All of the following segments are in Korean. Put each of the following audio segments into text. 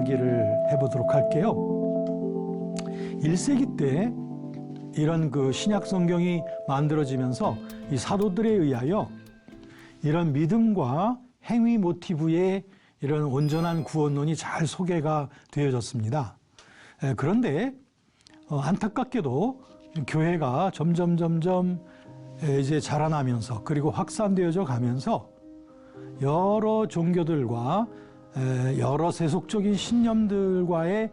이야기를 해보도록 할게요. 1세기 때 이런 그 신약 성경이 만들어지면서 이 사도들에 의하여 이런 믿음과 행위 모티브의 이런 온전한 구원론이 잘 소개가 되어졌습니다. 그런데 안타깝게도 교회가 점점 이제 자라나면서 그리고 확산되어져 가면서 여러 종교들과 여러 세속적인 신념들과의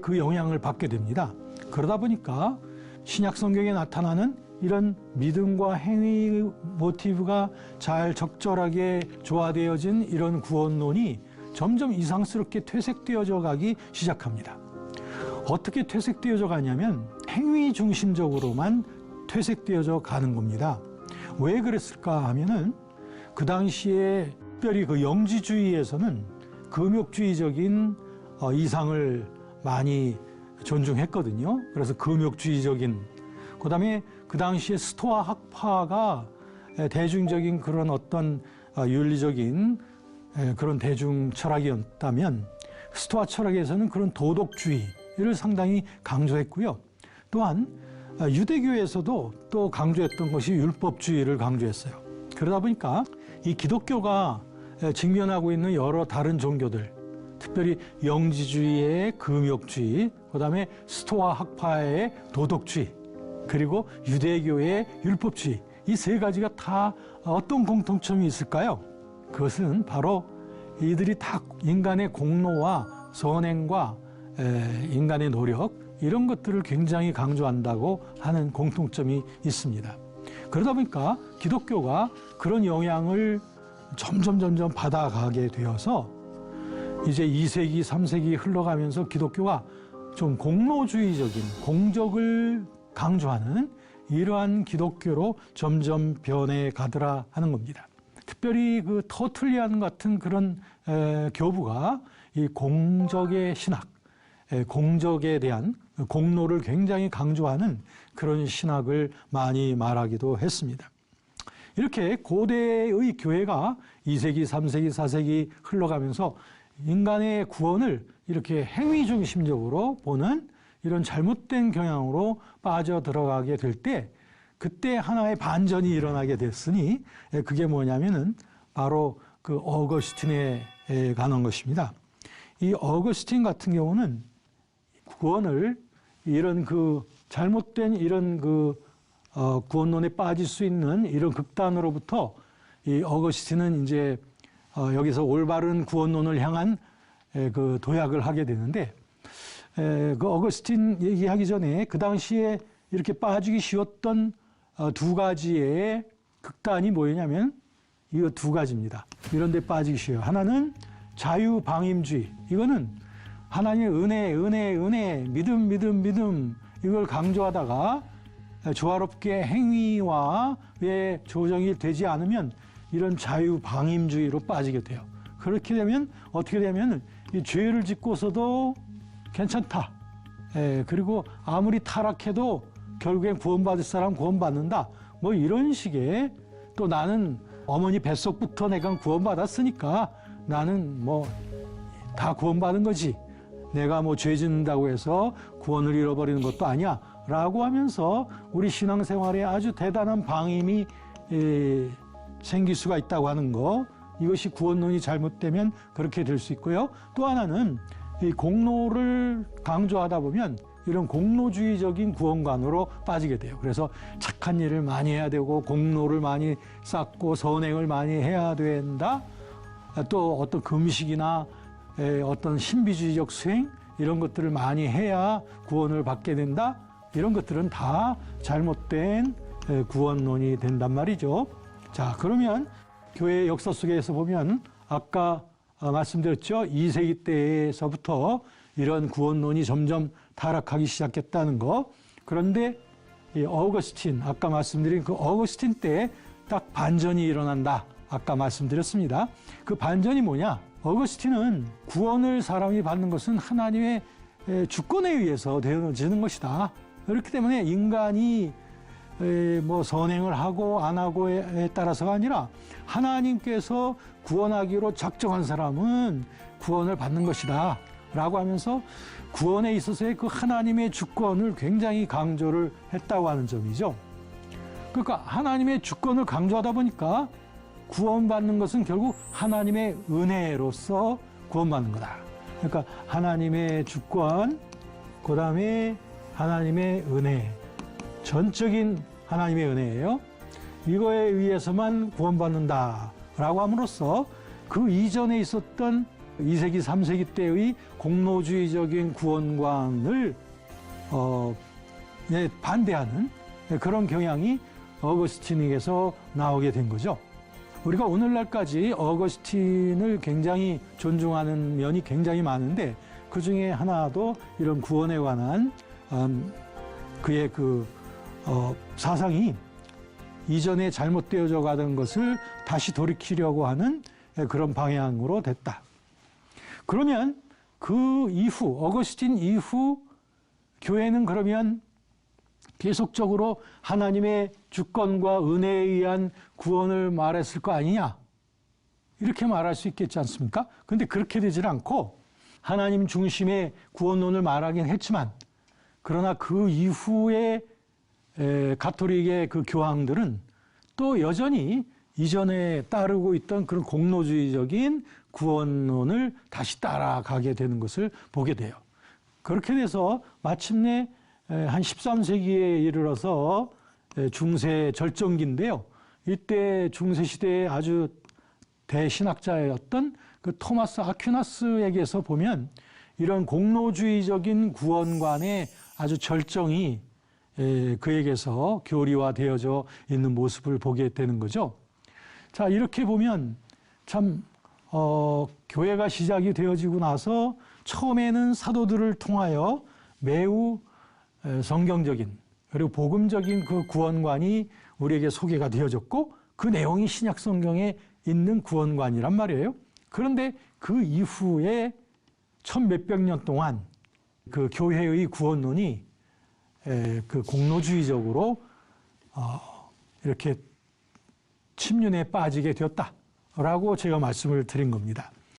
그 영향을 받게 됩니다. 그러다 보니까 신약 성경에 나타나는 이런 믿음과 행위 모티브가 잘 적절하게 조화되어진 이런 구원론이 점점 이상스럽게 퇴색되어져 가기 시작합니다. 어떻게 퇴색되어져 가냐면 행위 중심적으로만 퇴색되어져 가는 겁니다. 왜 그랬을까 하면은 그 당시에 특별히 그 영지주의에서는 금욕주의적인 이상을 많이 존중했거든요. 그래서 금욕주의적인, 그다음에 그 당시에 스토아 학파가 대중적인 그런 어떤 윤리적인 그런 대중 철학이었다면 스토아 철학에서는 그런 도덕주의를 상당히 강조했고요. 또한 유대교에서도 또 강조했던 것이 율법주의를 강조했어요. 그러다 보니까 이 기독교가 직면하고 있는 여러 다른 종교들, 특별히 영지주의의 금욕주의, 그다음에 스토아 학파의 도덕주의, 그리고 유대교의 율법주의, 이 세 가지가 다 어떤 공통점이 있을까요? 그것은 바로 이들이 다 인간의 공로와 선행과 인간의 노력, 이런 것들을 굉장히 강조한다고 하는 공통점이 있습니다. 그러다 보니까 기독교가 그런 영향을 점점 받아가게 되어서 이제 2세기, 3세기 흘러가면서 기독교가 좀 공로주의적인, 공적을 강조하는 이러한 기독교로 점점 변해가더라 하는 겁니다. 특별히 그 터툴리안 같은 그런 교부가 이 공적의 신학, 공적에 대한 공로를 굉장히 강조하는 그런 신학을 많이 말하기도 했습니다. 이렇게 고대의 교회가 2세기, 3세기, 4세기 흘러가면서 인간의 구원을 이렇게 행위 중심적으로 보는 이런 잘못된 경향으로 빠져 들어가게 될 때, 그때 하나의 반전이 일어나게 됐으니 그게 뭐냐면은 바로 그 어거스틴에 관한 것입니다. 이 어거스틴 같은 경우는 구원을 이런 그 잘못된 이런 그 구원론에 빠질 수 있는 이런 극단으로부터 이 어거스틴은 이제 여기서 올바른 구원론을 향한 그 도약을 하게 되는데, 그 어거스틴 얘기하기 전에 그 당시에 이렇게 빠지기 쉬웠던 두 가지의 극단이 뭐냐면 이 두 가지입니다. 이런 데 빠지기 쉬워요. 하나는 자유방임주의. 이거는 하나님의 은혜, 믿음 이걸 강조하다가 조화롭게 행위와의 조정이 되지 않으면 이런 자유방임주의로 빠지게 돼요. 그렇게 되면 어떻게 되면 이 죄를 짓고서도 괜찮다. 그리고 아무리 타락해도 결국엔 구원받을 사람 구원받는다. 뭐 이런 식의, 또 나는 어머니 뱃속부터 내가 구원받았으니까 나는 뭐 다 구원받은 거지. 내가 뭐 죄 짓는다고 해서 구원을 잃어버리는 것도 아니야. 라고 하면서 우리 신앙생활에 아주 대단한 방임이 생길 수가 있다고 하는 거. 이것이 구원론이 잘못되면 그렇게 될 수 있고요. 또 하나는 이 공로를 강조하다 보면 이런 공로주의적인 구원관으로 빠지게 돼요. 그래서 착한 일을 많이 해야 되고 공로를 많이 쌓고 선행을 많이 해야 된다. 또 어떤 금식이나 어떤 신비주의적 수행, 이런 것들을 많이 해야 구원을 받게 된다. 이런 것들은 다 잘못된 구원론이 된단 말이죠. 자, 그러면 교회 역사 속에서 보면 아까 말씀드렸죠. 2세기 때에서부터 이런 구원론이 점점 타락하기 시작했다는 거. 그런데 이 어거스틴, 아까 말씀드린 그 어거스틴 때 딱 반전이 일어난다. 아까 말씀드렸습니다. 그 반전이 뭐냐? 어거스틴은 구원을 사람이 받는 것은 하나님의 주권에 의해서 되어지는 것이다. 그렇기 때문에 인간이 뭐 선행을 하고 안 하고에 따라서가 아니라 하나님께서 구원하기로 작정한 사람은 구원을 받는 것이다 라고 하면서 구원에 있어서의 그 하나님의 주권을 굉장히 강조를 했다고 하는 점이죠. 그러니까 하나님의 주권을 강조하다 보니까 구원받는 것은 결국 하나님의 은혜로서 구원받는 거다. 그러니까 하나님의 주권, 그 다음에 하나님의 은혜, 전적인 하나님의 은혜예요. 이거에 의해서만 구원받는다라고 함으로써 그 이전에 있었던 2세기, 3세기 때의 공로주의적인 구원관을 반대하는 그런 경향이 어거스틴에게서 나오게 된 거죠. 우리가 오늘날까지 어거스틴을 굉장히 존중하는 면이 굉장히 많은데 그 중에 하나도 이런 구원에 관한 그의 사상이 이전에 잘못되어져 가던 것을 다시 돌이키려고 하는 그런 방향으로 됐다. 그러면 그 이후, 어거스틴 이후 교회는 그러면 계속적으로 하나님의 주권과 은혜에 의한 구원을 말했을 거 아니냐? 이렇게 말할 수 있겠지 않습니까? 그런데 그렇게 되질 않고 하나님 중심의 구원론을 말하긴 했지만 그러나 그 이후에 가톨릭의 그 교황들은 또 여전히 이전에 따르고 있던 그런 공로주의적인 구원론을 다시 따라가게 되는 것을 보게 돼요. 그렇게 돼서 마침내 한 13세기에 이르러서 중세 절정기인데요. 이때 중세 시대의 아주 대신학자였던 그 토마스 아퀴나스에게서 보면 이런 공로주의적인 구원관의 아주 절정이 그에게서 교리화되어져 있는 모습을 보게 되는 거죠. 자, 이렇게 보면 참 교회가 시작이 되어지고 나서 처음에는 사도들을 통하여 매우 성경적인 그리고 복음적인 그 구원관이 우리에게 소개가 되어졌고 그 내용이 신약 성경에 있는 구원관이란 말이에요. 그런데 그 이후에 1000몇백 년 동안 그 교회의 구원론이 그 공로주의적으로 이렇게 침륜에 빠지게 되었다라고 제가 말씀을 드린 겁니다.